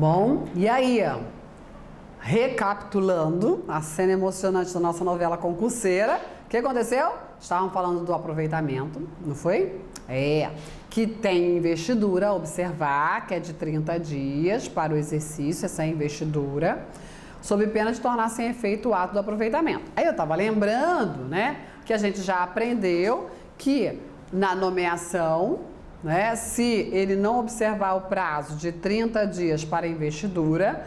Bom, e aí, recapitulando a cena emocionante da nossa novela concurseira, o que aconteceu? Estavam falando do aproveitamento, não foi? Que tem investidura a observar, que é de 30 dias para o exercício, essa investidura, sob pena de tornar sem efeito o ato do aproveitamento. Aí eu estava lembrando, né, que a gente já aprendeu que na nomeação, né, se ele não observar o prazo de 30 dias para a investidura,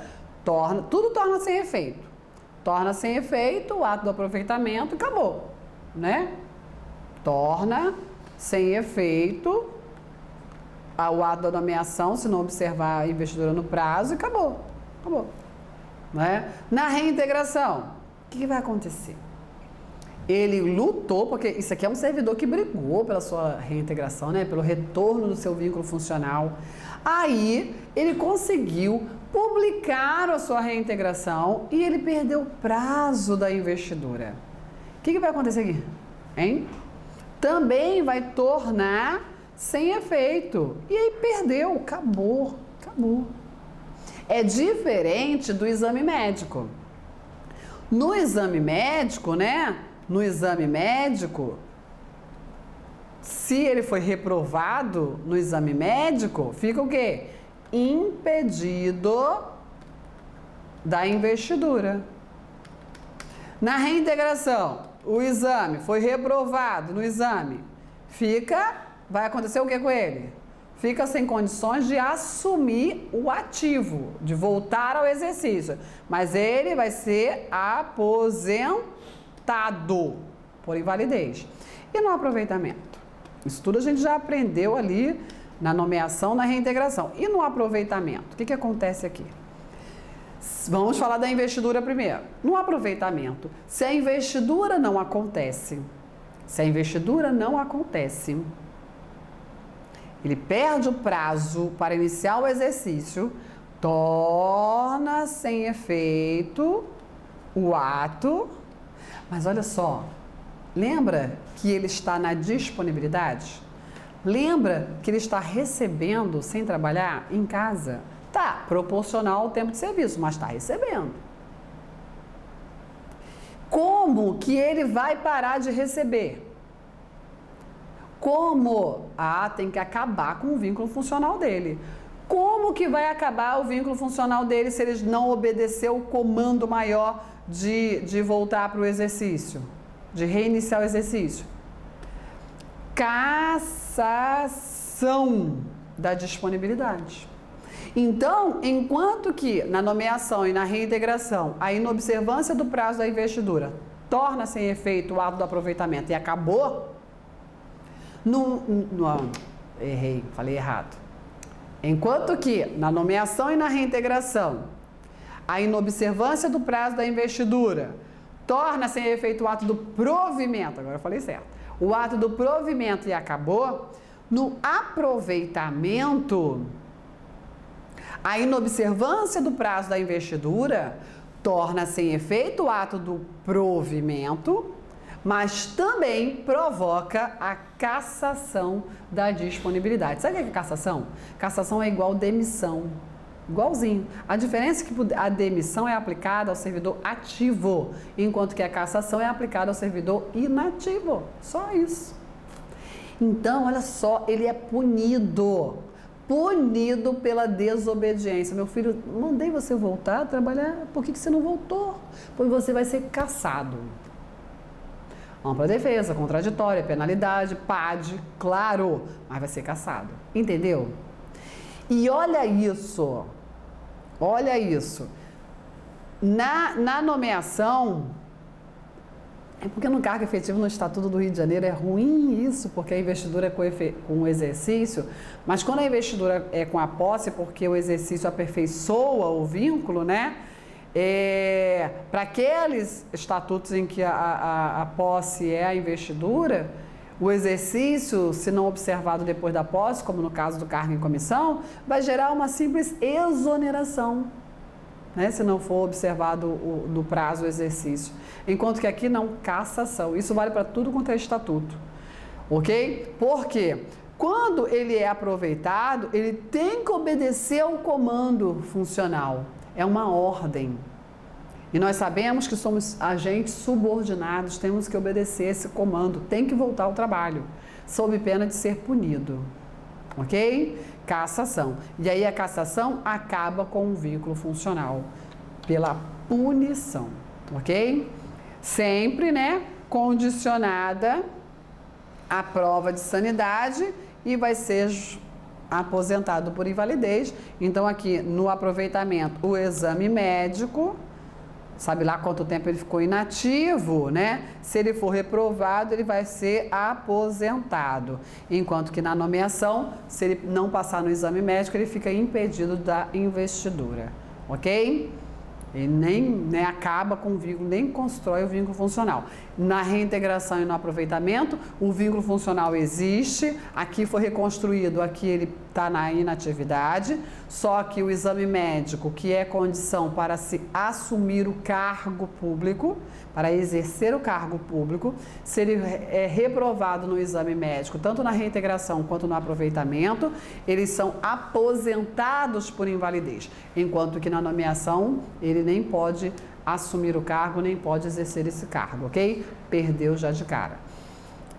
tudo torna sem efeito. Torna sem efeito o ato do aproveitamento e acabou, né? Torna sem efeito o ato da nomeação, se não observar a investidura no prazo, e acabou. Acabou. Né? Na reintegração, o que vai acontecer? Ele lutou, porque isso aqui é um servidor que brigou pela sua reintegração, né? Pelo retorno do seu vínculo funcional. Aí, ele conseguiu publicar a sua reintegração e ele perdeu o prazo da investidura. O que vai acontecer aqui? Hein? Também vai tornar sem efeito. E aí perdeu, acabou. É diferente do exame médico. No exame médico, né? No exame médico, se ele foi reprovado no exame médico, fica o quê? Impedido da investidura. Na reintegração, o exame foi reprovado no exame, vai acontecer o que com ele? Fica sem condições de assumir o ativo, de voltar ao exercício, mas ele vai ser aposentado por invalidez. E no aproveitamento? Isso tudo a gente já aprendeu ali na nomeação, na reintegração. E no aproveitamento? O que acontece aqui? Vamos falar da investidura primeiro. No aproveitamento, se a investidura não acontece, ele perde o prazo para iniciar o exercício, torna sem efeito o ato. Mas olha só, lembra que ele está na disponibilidade? Lembra que ele está recebendo sem trabalhar em casa? Tá, proporcional ao tempo de serviço, mas está recebendo. Como que ele vai parar de receber? Como? Tem que acabar com o vínculo funcional dele. Como que vai acabar o vínculo funcional dele se ele não obedecer o comando maior de voltar para o exercício? De reiniciar o exercício? Cassação da disponibilidade. Então, enquanto que na nomeação e na reintegração, a inobservância do prazo da investidura torna sem efeito o ato do aproveitamento e acabou, errei, falei errado. Enquanto que na nomeação e na reintegração, a inobservância do prazo da investidura torna sem efeito o ato do provimento, agora eu falei certo, o ato do provimento e acabou, no aproveitamento, a inobservância do prazo da investidura torna sem efeito o ato do provimento, mas também provoca a cassação da disponibilidade. Sabe o que é cassação? Cassação é igual demissão. Igualzinho. A diferença é que a demissão é aplicada ao servidor ativo, enquanto que a cassação é aplicada ao servidor inativo. Só isso. Então, olha só, ele é punido pela desobediência. Meu filho, mandei você voltar a trabalhar, por que você não voltou? Pois você vai ser cassado. Ampla defesa, contraditória, penalidade, PAD, claro, mas vai ser cassado. Entendeu? E olha isso. Na nomeação, é porque no cargo efetivo no Estatuto do Rio de Janeiro é ruim isso, porque a investidura é com o exercício, mas quando a investidura é com a posse, porque o exercício aperfeiçoa o vínculo, né? Para aqueles estatutos em que a posse é a investidura, o exercício, se não observado depois da posse, como no caso do cargo em comissão, vai gerar uma simples exoneração, né, se não for observado no prazo o exercício. Enquanto que aqui não, cassação. Isso vale para tudo quanto é estatuto. Ok? Por quê? Quando ele é aproveitado, ele tem que obedecer ao comando funcional. É uma ordem. E nós sabemos que somos agentes subordinados, temos que obedecer esse comando, tem que voltar ao trabalho, sob pena de ser punido. Ok? Cassação. E aí a cassação acaba com o vínculo funcional, pela punição. Ok? Sempre, né, condicionada à prova de sanidade e vai ser aposentado por invalidez. Então, aqui no aproveitamento, o exame médico, sabe lá quanto tempo ele ficou inativo, né? Se ele for reprovado, ele vai ser aposentado. Enquanto que na nomeação, se ele não passar no exame médico, ele fica impedido da investidura, ok? Ele nem, né, acaba com o vínculo, nem constrói o vínculo funcional. Na reintegração e no aproveitamento, o vínculo funcional existe, aqui foi reconstruído, aqui ele está na inatividade, só que o exame médico, que é condição para se assumir o cargo público, para exercer o cargo público, se ele é reprovado no exame médico, tanto na reintegração quanto no aproveitamento, eles são aposentados por invalidez, enquanto que na nomeação ele nem pode assumir o cargo, nem pode exercer esse cargo, ok? Perdeu já de cara.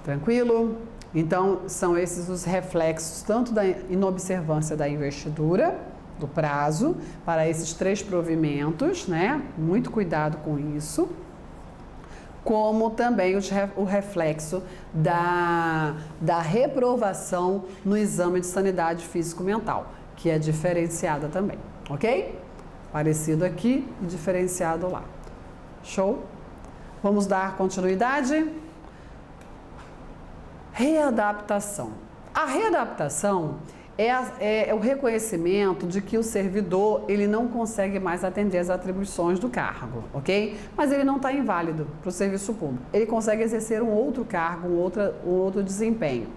Tranquilo? Então, são esses os reflexos, tanto da inobservância da investidura, do prazo, para esses 3 provimentos, né? Muito cuidado com isso. Como também o reflexo da reprovação no exame de sanidade físico-mental, que é diferenciada também, ok? Parecido aqui e diferenciado lá. Show? Vamos dar continuidade? Readaptação. A readaptação é o reconhecimento de que o servidor ele não consegue mais atender as atribuições do cargo, ok? Mas ele não está inválido para o serviço público. Ele consegue exercer um outro cargo, um outro desempenho.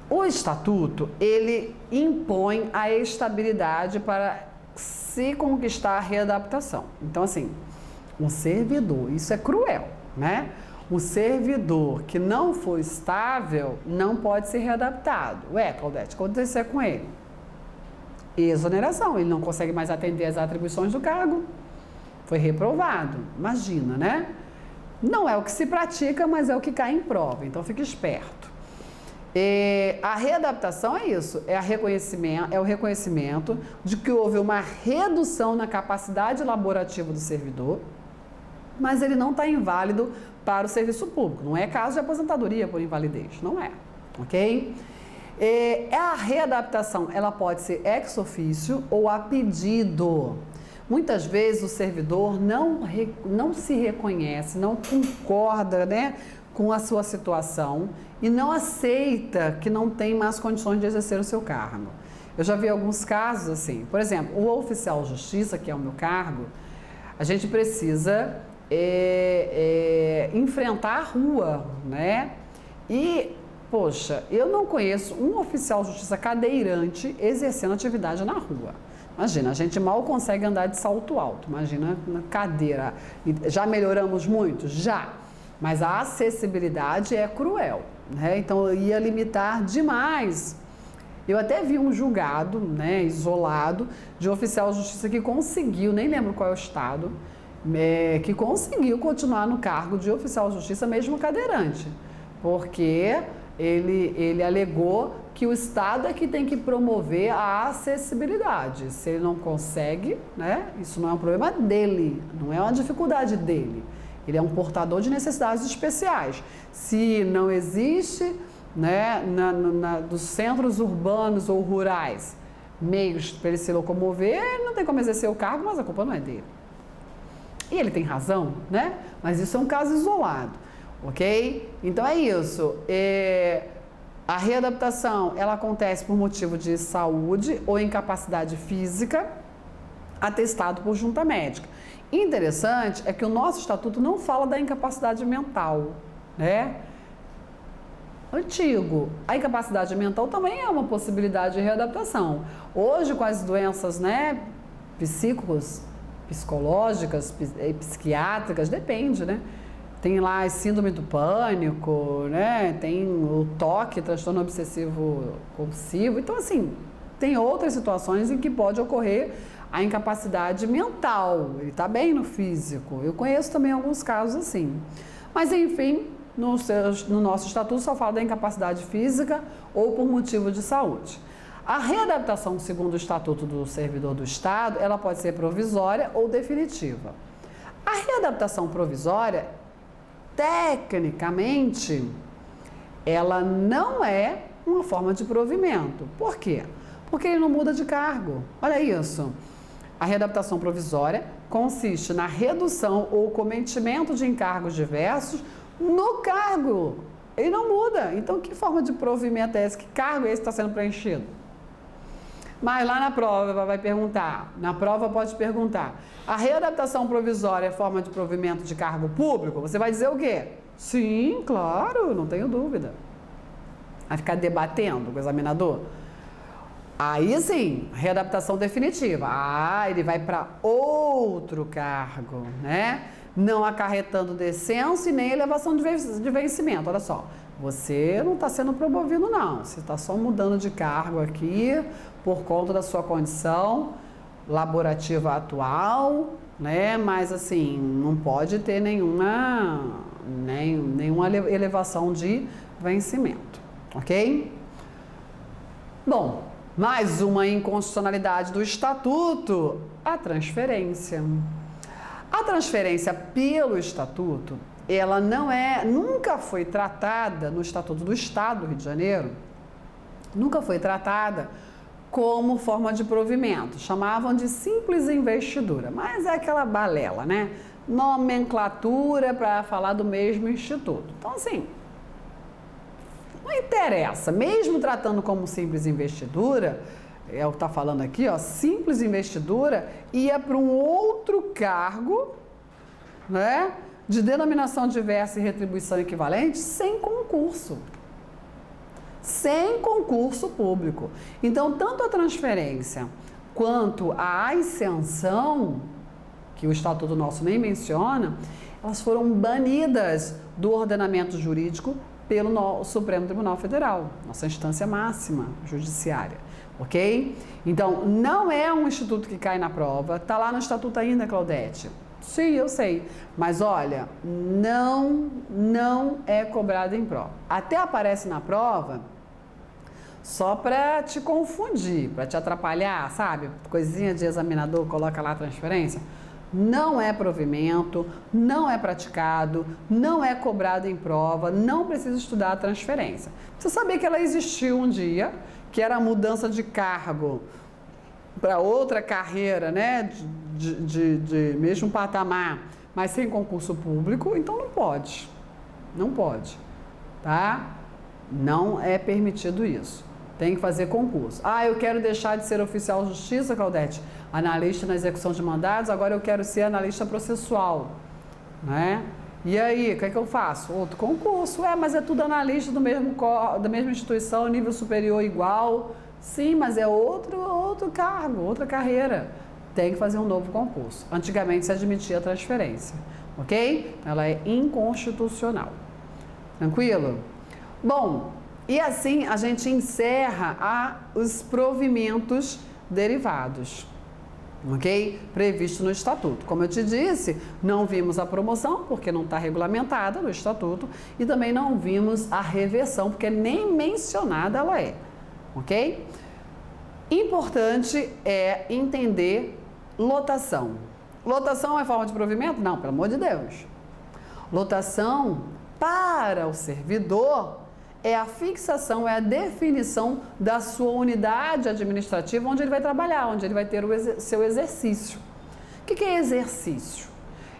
O estatuto, ele impõe a estabilidade para se conquistar a readaptação. Então, assim, um servidor, isso é cruel, né? O servidor que não for estável não pode ser readaptado. Ué, Claudete, o que aconteceu com ele? Exoneração, ele não consegue mais atender as atribuições do cargo. Foi reprovado. Imagina, né? Não é o que se pratica, mas é o que cai em prova. Então, fique esperto. A readaptação é isso, é o reconhecimento de que houve uma redução na capacidade laborativa do servidor, mas ele não está inválido para o serviço público. Não é caso de aposentadoria por invalidez, não é, ok? A readaptação, ela pode ser ex officio ou a pedido. Muitas vezes o servidor não se reconhece, não concorda, né, com a sua situação e não aceita que não tem mais condições de exercer o seu cargo. Eu já vi alguns casos assim, por exemplo, o oficial de justiça, que é o meu cargo, a gente precisa enfrentar a rua, né? E, poxa, eu não conheço um oficial de justiça cadeirante exercendo atividade na rua. Imagina, a gente mal consegue andar de salto alto, imagina na cadeira. Já melhoramos muito? Já. Mas a acessibilidade é cruel, né? Então, ia limitar demais. Eu até vi um julgado, né, isolado, de oficial de justiça que conseguiu, nem lembro qual é o estado, que conseguiu continuar no cargo de oficial de justiça mesmo cadeirante, porque ele alegou que o Estado é que tem que promover a acessibilidade. Se ele não consegue, né, isso não é um problema dele, não é uma dificuldade dele. Ele é um portador de necessidades especiais. Se não existe, né, dos centros urbanos ou rurais meios para ele se locomover, ele não tem como exercer o cargo, mas a culpa não é dele. E ele tem razão, né? Mas isso é um caso isolado, ok? Então é isso. A readaptação, ela acontece por motivo de saúde ou incapacidade física, atestado por junta médica. Interessante é que o nosso estatuto não fala da incapacidade mental, né? Antigo. A incapacidade mental também é uma possibilidade de readaptação. Hoje, com as doenças, né, psicológicas, psiquiátricas, depende, né? tem lá a síndrome do pânico, né? Tem o TOC, transtorno obsessivo compulsivo. Então, assim, tem outras situações em que pode ocorrer a incapacidade mental. Ele está bem no físico. Eu conheço também alguns casos assim. Mas, enfim, no nosso estatuto só fala da incapacidade física ou por motivo de saúde. A readaptação, segundo o Estatuto do Servidor do Estado, ela pode ser provisória ou definitiva. A readaptação provisória, tecnicamente, ela não é uma forma de provimento. Por quê? Porque ele não muda de cargo. Olha isso. A readaptação provisória consiste na redução ou cometimento de encargos diversos no cargo. Ele não muda. Então, que forma de provimento é esse? Que cargo é esse que está sendo preenchido? Mas lá na prova vai perguntar, na prova pode perguntar, a readaptação provisória é forma de provimento de cargo público? Você vai dizer o quê? Sim, claro, não tenho dúvida. Vai ficar debatendo com o examinador? Aí sim, readaptação definitiva. Ele vai para outro cargo, né? Não acarretando descenso e nem elevação de vencimento. Olha só, você não está sendo promovido, não. Você está só mudando de cargo aqui por conta da sua condição laborativa atual, né? Mas assim, não pode ter nenhuma elevação de vencimento, ok? Bom, mais uma inconstitucionalidade do Estatuto, a transferência. A transferência pelo Estatuto, ela nunca foi tratada no Estatuto do Estado do Rio de Janeiro, nunca foi tratada como forma de provimento. Chamavam de simples investidura, mas é aquela balela, né? Nomenclatura para falar do mesmo instituto. Então, assim, não interessa, mesmo tratando como simples investidura, é o que está falando aqui, ó, simples investidura ia para um outro cargo, né, de denominação diversa e retribuição equivalente, sem concurso. Sem concurso público. Então, tanto a transferência quanto a ascensão, que o Estatuto nosso nem menciona, elas foram banidas do ordenamento jurídico pelo Supremo Tribunal Federal, nossa instância máxima judiciária, ok? Então, não é um instituto que cai na prova, está lá no Estatuto ainda, Claudete. Sim, eu sei, mas olha, não é cobrado em prova. Até aparece na prova só para te confundir, para te atrapalhar, sabe? Coisinha de examinador, coloca lá a transferência. Não é provimento, não é praticado, não é cobrado em prova, não precisa estudar a transferência. Você sabia que ela existiu um dia, que era a mudança de cargo para outra carreira, né, de mesmo patamar, mas sem concurso público, então não pode, tá? Não é permitido isso, tem que fazer concurso. Eu quero deixar de ser oficial de justiça, Claudete, analista na execução de mandados, agora eu quero ser analista processual, né? E aí, o que é que eu faço? Outro concurso, mas é tudo analista da mesma instituição, nível superior igual. Sim, mas é outro cargo, outra carreira. Tem que fazer um novo concurso. Antigamente se admitia a transferência, ok? Ela é inconstitucional. Tranquilo? Bom, e assim a gente encerra os provimentos derivados, ok? Previsto no Estatuto. Como eu te disse, não vimos a promoção, porque não está regulamentada no Estatuto, e também não vimos a reversão, porque nem mencionada ela é. Ok? Importante é entender lotação. Lotação é forma de provimento? Não, pelo amor de Deus. Lotação, para o servidor, é a fixação, é a definição da sua unidade administrativa onde ele vai trabalhar, onde ele vai ter o seu exercício. O que é exercício?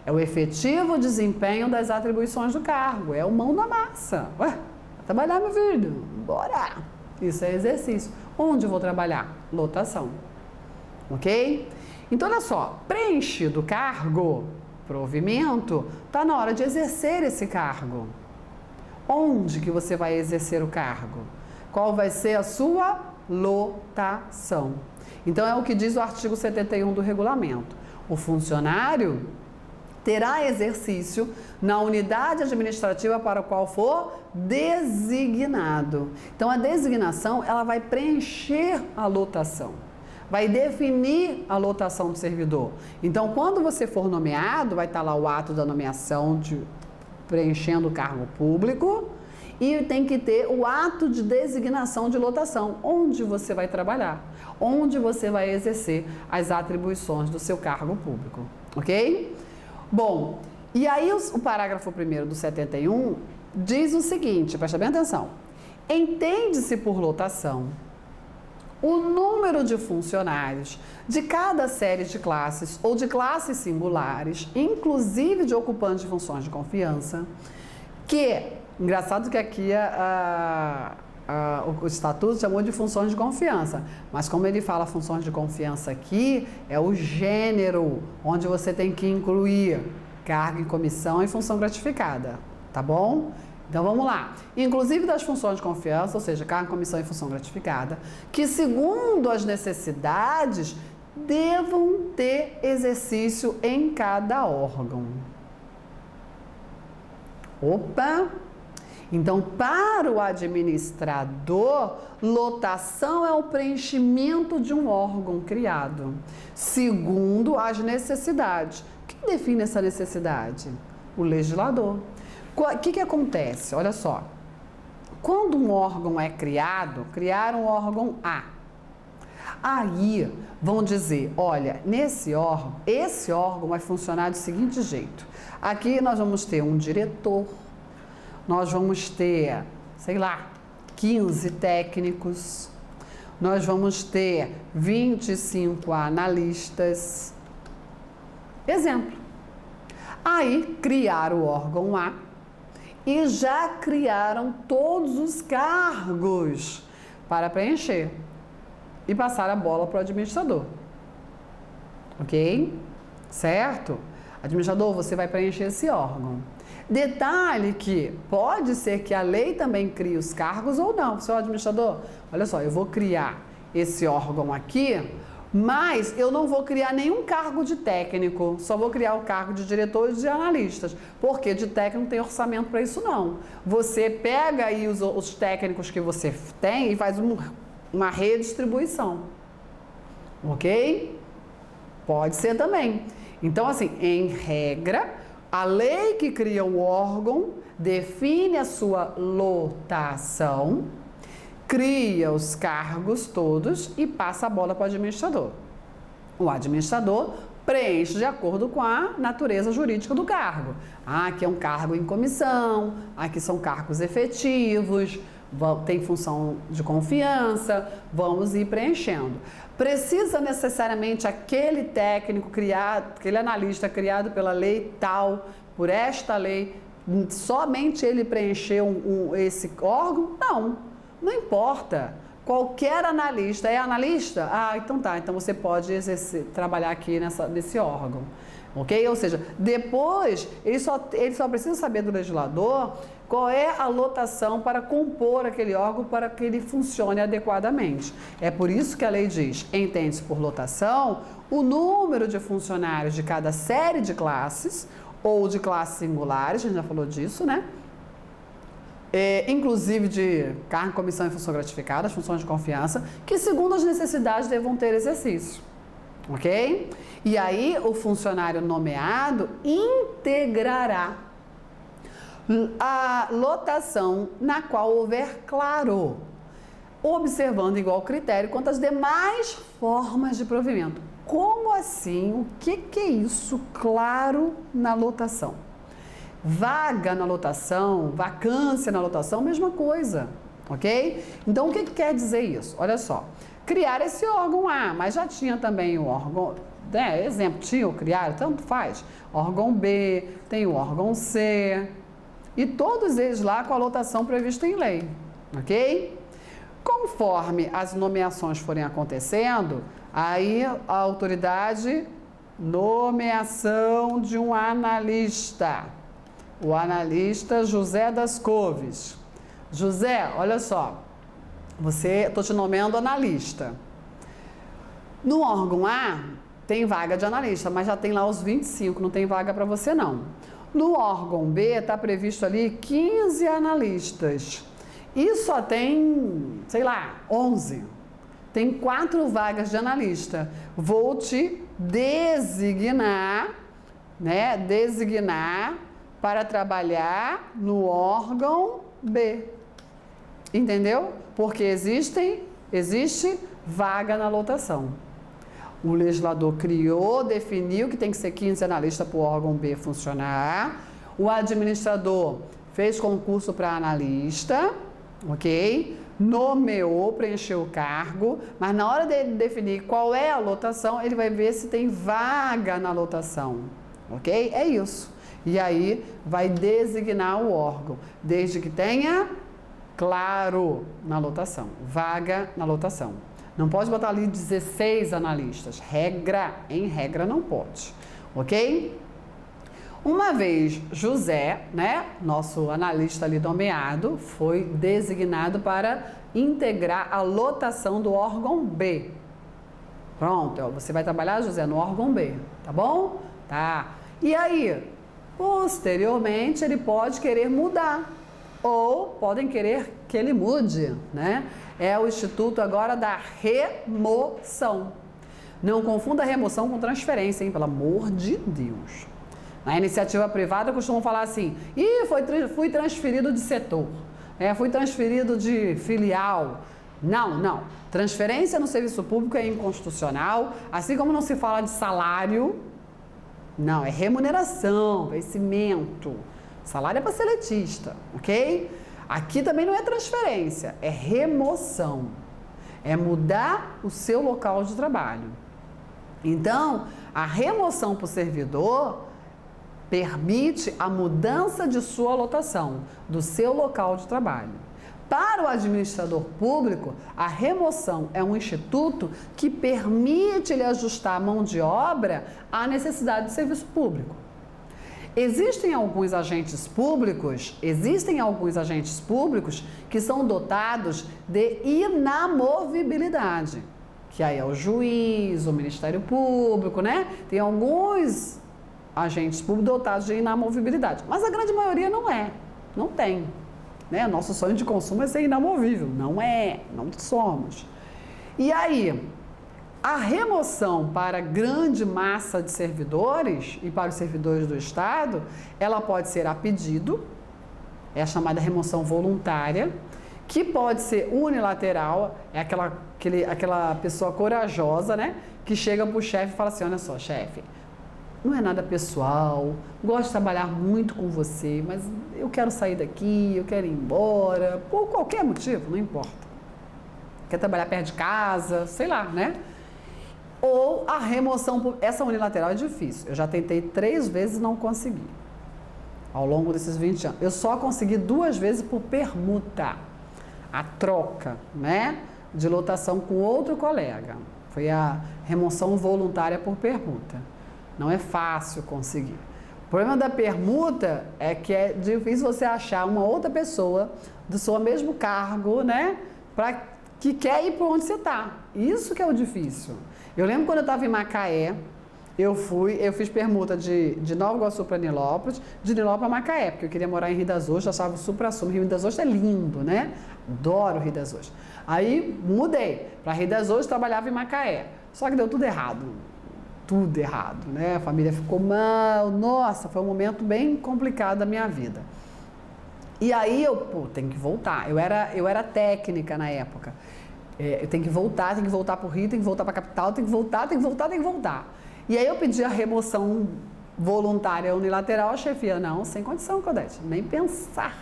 É o efetivo desempenho das atribuições do cargo, é o mão na massa. Vai trabalhar, meu filho? Bora! Isso é exercício. Onde eu vou trabalhar? Lotação. Ok? Então, olha só. Preenchido o cargo, provimento, está na hora de exercer esse cargo. Onde que você vai exercer o cargo? Qual vai ser a sua lotação? Então, é o que diz o artigo 71 do regulamento. O funcionário terá exercício na unidade administrativa para o qual for designado. Então, a designação, ela vai preencher a lotação, vai definir a lotação do servidor. Então, quando você for nomeado, vai estar lá o ato da nomeação preenchendo o cargo público e tem que ter o ato de designação de lotação, onde você vai trabalhar, onde você vai exercer as atribuições do seu cargo público, ok? Bom, e aí o parágrafo 1º do 71 diz o seguinte, presta bem atenção. Entende-se por lotação o número de funcionários de cada série de classes ou de classes singulares, inclusive de ocupantes de funções de confiança, que, engraçado que aqui o Estatuto chamou de funções de confiança, mas como ele fala funções de confiança aqui, é o gênero, onde você tem que incluir cargo em comissão e função gratificada, tá bom? Então vamos lá. Inclusive das funções de confiança, ou seja, cargo, comissão e função gratificada, que segundo as necessidades devam ter exercício em cada órgão. Opa! Então, para o administrador, lotação é o preenchimento de um órgão criado, segundo as necessidades. Quem define essa necessidade? O legislador. O que acontece? Olha só. Quando um órgão é criado, criaram o órgão A. Aí vão dizer, olha, esse órgão vai funcionar do seguinte jeito. Aqui nós vamos ter um diretor, nós vamos ter, sei lá, 15 técnicos, nós vamos ter 25 analistas. Exemplo. Aí criaram o órgão A e já criaram todos os cargos para preencher e passar a bola para o administrador. Ok? Certo? Administrador, você vai preencher esse órgão. Detalhe que pode ser que a lei também crie os cargos ou não. Seu administrador, olha só, eu vou criar esse órgão aqui, mas eu não vou criar nenhum cargo de técnico, só vou criar o cargo de diretores e de analistas, porque de técnico não tem orçamento para isso não. Você pega aí os técnicos que você tem e faz uma redistribuição, ok? Pode ser também. Então, assim, em regra, a lei que cria o órgão define a sua lotação, cria os cargos todos e passa a bola para o administrador. O administrador preenche de acordo com a natureza jurídica do cargo. Aqui é um cargo em comissão, aqui são cargos efetivos, tem função de confiança, vamos ir preenchendo. Precisa necessariamente aquele técnico criado, aquele analista criado pela lei tal, por esta lei, somente ele preencheu esse órgão? Não importa. Qualquer analista, é analista? Ah, então tá, então você pode trabalhar aqui nesse órgão. Ok? Ou seja, depois ele só precisa saber do legislador qual é a lotação para compor aquele órgão para que ele funcione adequadamente. É por isso que a lei diz, entende-se por lotação o número de funcionários de cada série de classes ou de classes singulares, a gente já falou disso, né? Inclusive de cargo, comissão e função gratificada, as funções de confiança, que segundo as necessidades devam ter exercício. Ok? E aí o funcionário nomeado integrará a lotação na qual houver claro, observando igual critério quanto às demais formas de provimento. Como assim? O que é isso? Claro na lotação. Vaga na lotação, vacância na lotação, mesma coisa, ok? Então, o que quer dizer isso? Olha só, criar esse órgão A, mas já tinha também o órgão, exemplo, tinha ou criaram, tanto faz, órgão B, tem o órgão C, e todos eles lá com a lotação prevista em lei, ok? Conforme as nomeações forem acontecendo, aí a autoridade, nomeação de um analista, o analista José das Couves. José, olha só, estou te nomeando analista. No órgão A, tem vaga de analista, mas já tem lá os 25, não tem vaga para você não. No órgão B está previsto ali 15 analistas e só tem, sei lá, 11. Tem 4 vagas de analista. Vou te designar, né? Designar para trabalhar no órgão B. Entendeu? Porque existe vaga na lotação. O legislador criou, definiu que tem que ser 15 analistas para o órgão B funcionar. O administrador fez concurso para analista, ok? Nomeou, preencheu o cargo, mas na hora dele definir qual é a lotação, ele vai ver se tem vaga na lotação, ok? É isso. E aí vai designar o órgão, desde que tenha claro na lotação, vaga na lotação. Não pode botar ali 16 analistas, em regra não pode, ok? Uma vez José, né, nosso analista ali nomeado, foi designado para integrar a lotação do órgão B. Pronto, você vai trabalhar, José, no órgão B, tá bom? Tá. E aí, posteriormente, ele pode querer mudar, ou podem querer que ele mude, né? É o instituto agora da remoção. Não confunda remoção com transferência, hein? Pelo amor de Deus. Na iniciativa privada costumam falar assim, fui transferido de setor, fui transferido de filial. Não. Transferência no serviço público é inconstitucional, assim como não se fala de salário, não, é remuneração, vencimento. Salário é para seletista, ok? Aqui também não é transferência, é remoção. É mudar o seu local de trabalho. Então, a remoção para o servidor permite a mudança de sua lotação, do seu local de trabalho. Para o administrador público, a remoção é um instituto que permite ele ajustar a mão de obra à necessidade do serviço público. Existem alguns agentes públicos que são dotados de inamovibilidade, que aí é o juiz, o Ministério Público, né? Tem alguns agentes públicos dotados de inamovibilidade, mas a grande maioria não tem, né? Nosso sonho de consumo é ser inamovível, não somos. E aí, a remoção para grande massa de servidores e para os servidores do Estado, ela pode ser a pedido, é a chamada remoção voluntária, que pode ser unilateral, é aquela pessoa corajosa, né? Que chega para o chefe e fala assim, olha só, chefe, não é nada pessoal, gosto de trabalhar muito com você, mas eu quero sair daqui, eu quero ir embora, por qualquer motivo, não importa. Quer trabalhar perto de casa, sei lá, né? Ou a remoção, essa unilateral é difícil, eu já tentei 3 vezes e não consegui, ao longo desses 20 anos. Eu só consegui 2 vezes por permuta, a troca, né, de lotação com outro colega. Foi a remoção voluntária por permuta. Não é fácil conseguir. O problema da permuta é que é difícil você achar uma outra pessoa do seu mesmo cargo, né, que quer ir para onde você está. Isso que é o difícil. Eu lembro quando eu estava em Macaé, eu fiz permuta de Nova Iguaçu para Nilópolis, de Nilópolis para Macaé, porque eu queria morar em Rio das Ostras, achava o supra-sumo. Rio das Ostras é lindo, né? Adoro Rio das Ostras. Aí mudei para Rio das Ostras, trabalhava em Macaé. Só que deu tudo errado, né? A família ficou mal, nossa, foi um momento bem complicado da minha vida. E aí tenho que voltar. Eu era técnica na época. Eu tenho que voltar para o Rio, tenho que voltar para a capital, tenho que voltar. E aí eu pedi a remoção voluntária unilateral, a chefia, não, sem condição, Claudete, nem pensar.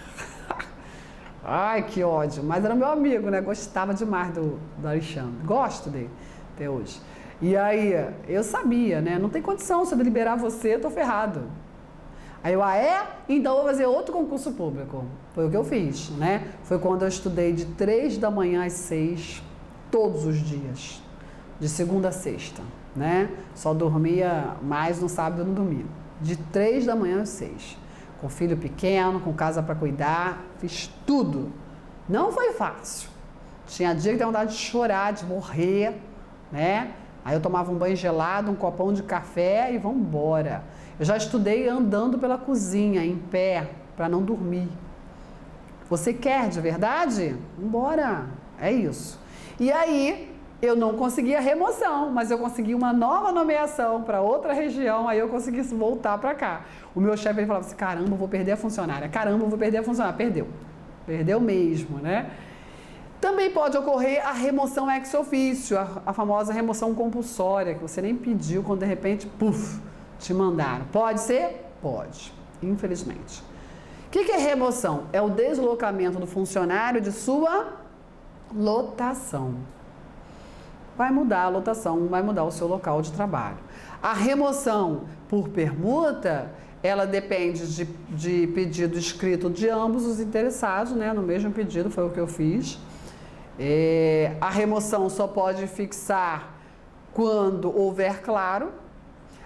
Ai, que ódio, mas era meu amigo, né, gostava demais do Alexandre, gosto dele até hoje. E aí, eu sabia, né, não tem condição, se eu liberar você, eu tô ferrado. Aí eu, então eu vou fazer outro concurso público. Foi o que eu fiz, né? Foi quando eu estudei de 3 da manhã às 6, todos os dias, de segunda a sexta, né? Só dormia mais no sábado e no domingo. De 3 da manhã às 6. Com filho pequeno, com casa para cuidar, fiz tudo. Não foi fácil. Tinha dia que tinha vontade de chorar, de morrer, né? Aí eu tomava um banho gelado, um copão de café e vamos embora. Eu já estudei andando pela cozinha, em pé, para não dormir. Você quer de verdade? Embora. É isso. E aí, eu não consegui a remoção, mas eu consegui uma nova nomeação para outra região, aí eu consegui voltar para cá. O meu chefe ele falava assim, caramba, eu vou perder a funcionária, caramba, eu vou perder a funcionária. Perdeu. Perdeu mesmo, né? Também pode ocorrer a remoção ex officio, a famosa remoção compulsória, que você nem pediu, quando de repente, puf, te mandaram. Pode ser? Pode, infelizmente. O que é remoção? É o deslocamento do funcionário de sua lotação. Vai mudar a lotação, vai mudar o seu local de trabalho. A remoção por permuta, ela depende de pedido escrito de ambos os interessados, né? No mesmo pedido, foi o que eu fiz. A remoção só pode fixar quando houver claro.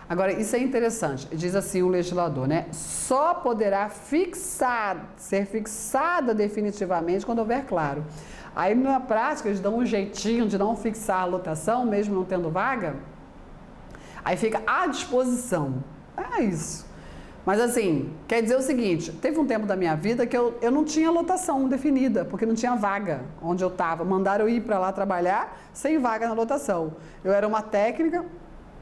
Agora, isso é interessante, diz assim o legislador, né? Só poderá ser fixada definitivamente quando houver claro. Aí, na prática, eles dão um jeitinho de não fixar a lotação, mesmo não tendo vaga. Aí fica à disposição. É isso. Mas assim, quer dizer o seguinte, teve um tempo da minha vida que eu não tinha lotação definida, porque não tinha vaga onde eu estava. Mandaram eu ir para lá trabalhar sem vaga na lotação. Eu era uma técnica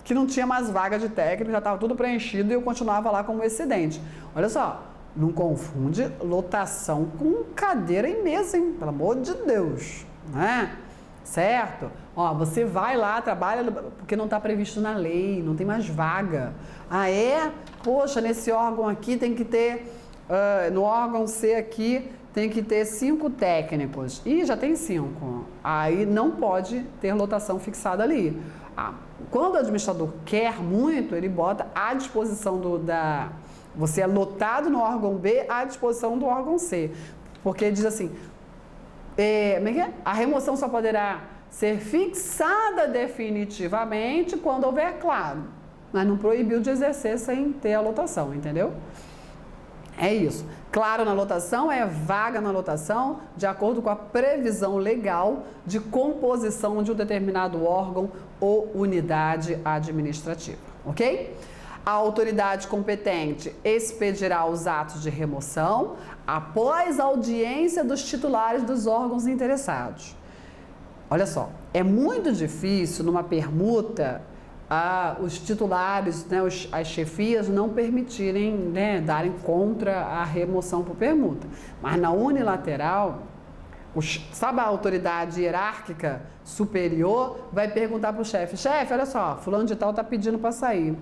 que não tinha mais vaga de técnico, já estava tudo preenchido e eu continuava lá como excedente. Olha só, não confunde lotação com cadeira e mesa, hein? Pelo amor de Deus, né? Certo? Ó, você vai lá, trabalha porque não está previsto na lei, não tem mais vaga. Ah, é? Poxa, nesse órgão aqui tem que ter, no órgão C aqui tem que ter 5 técnicos. Ih, já tem 5. Aí não pode ter lotação fixada ali. Quando o administrador quer muito, ele bota à disposição você é lotado no órgão B à disposição do órgão C. Porque diz assim, a remoção só poderá ser fixada definitivamente quando houver claro. Mas não proibiu de exercer sem ter a lotação, entendeu? É isso. Claro na lotação é vaga na lotação de acordo com a previsão legal de composição de um determinado órgão ou unidade administrativa, ok? A autoridade competente expedirá os atos de remoção após a audiência dos titulares dos órgãos interessados. Olha só, é muito difícil numa permuta os titulares, né, as chefias não permitirem, né, darem contra a remoção por permuta. Mas na unilateral, sabe a autoridade hierárquica superior vai perguntar para o chefe, olha só, fulano de tal está pedindo para sair.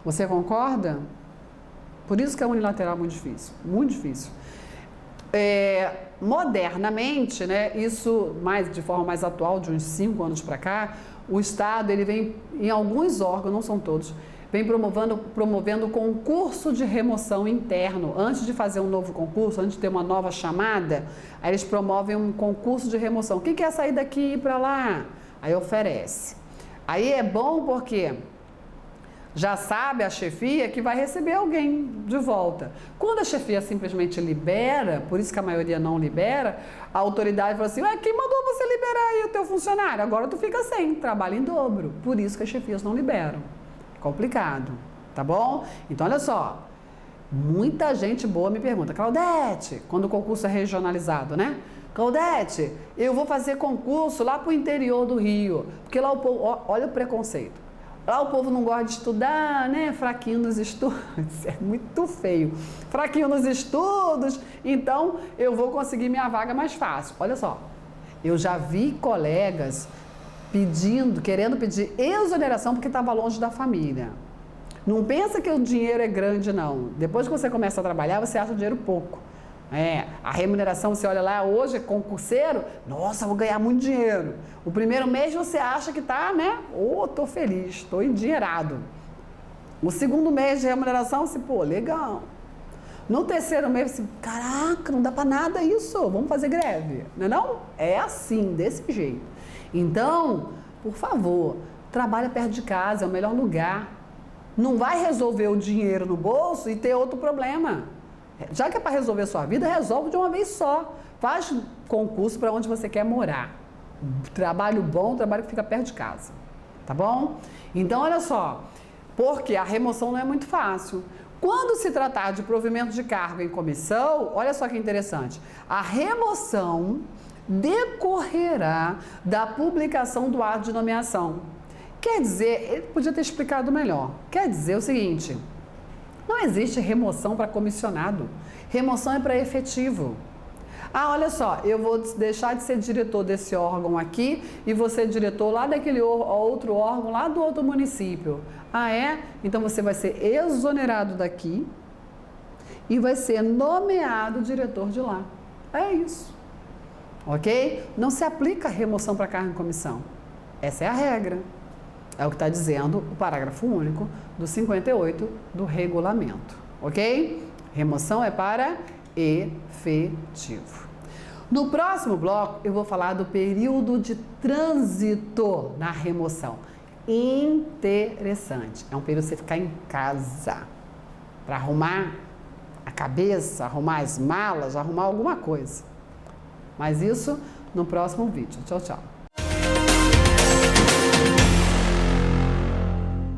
Você concorda? Por isso que a unilateral é muito difícil, muito difícil. Modernamente, né, isso de forma mais atual, de uns 5 anos para cá, o Estado ele vem, em alguns órgãos, não são todos, vem promovendo concurso de remoção interno. Antes de fazer um novo concurso, antes de ter uma nova chamada, aí eles promovem um concurso de remoção. Quem quer sair daqui e ir para lá? Aí oferece. Aí é bom porque já sabe a chefia que vai receber alguém de volta. Quando a chefia simplesmente libera, por isso que a maioria não libera, a autoridade fala assim, quem mandou você liberar aí o teu funcionário? Agora tu fica sem, trabalha em dobro. Por isso que as chefias não liberam. Complicado, tá bom? Então, olha só, muita gente boa me pergunta, Claudete, quando o concurso é regionalizado, né? Claudete, eu vou fazer concurso lá pro interior do Rio, porque lá o povo, olha o preconceito. Lá o povo não gosta de estudar, né? Fraquinho nos estudos. Isso é muito feio. Fraquinho nos estudos. Então, eu vou conseguir minha vaga mais fácil. Olha só. Eu já vi colegas querendo pedir exoneração porque estava longe da família. Não pensa que o dinheiro é grande, não. Depois que você começa a trabalhar, você acha o dinheiro pouco. A remuneração, você olha lá, hoje é concurseiro, nossa, vou ganhar muito dinheiro. O primeiro mês você acha que tá, né? Tô feliz, tô endinheirado. O segundo mês de remuneração, você, legal. No terceiro mês, você, caraca, não dá pra nada isso, vamos fazer greve. Não é não? É assim, desse jeito. Então, por favor, trabalha perto de casa, é o melhor lugar. Não vai resolver o dinheiro no bolso e ter outro problema. Já que é para resolver a sua vida, resolve de uma vez só. Faz concurso para onde você quer morar. Trabalho bom, trabalho que fica perto de casa. tá bom? Então, olha só, porque a remoção não é muito fácil. Quando se tratar de provimento de cargo em comissão, olha só que interessante, a remoção decorrerá da publicação do ato de nomeação. Quer dizer, ele podia ter explicado melhor, quer dizer o seguinte, não existe remoção para comissionado, remoção é para efetivo. Ah, olha só, eu vou deixar de ser diretor desse órgão aqui e vou ser diretor lá daquele outro órgão, lá do outro município. Ah, é? Então você vai ser exonerado daqui e vai ser nomeado diretor de lá. É isso. Ok? Não se aplica remoção para cargo em comissão. Essa é a regra. É o que está dizendo o parágrafo único do 58 do regulamento. Ok? Remoção é para efetivo. No próximo bloco, eu vou falar do período de trânsito na remoção. Interessante. É um período de você ficar em casa para arrumar a cabeça, arrumar as malas, arrumar alguma coisa. Mas isso no próximo vídeo. Tchau, tchau.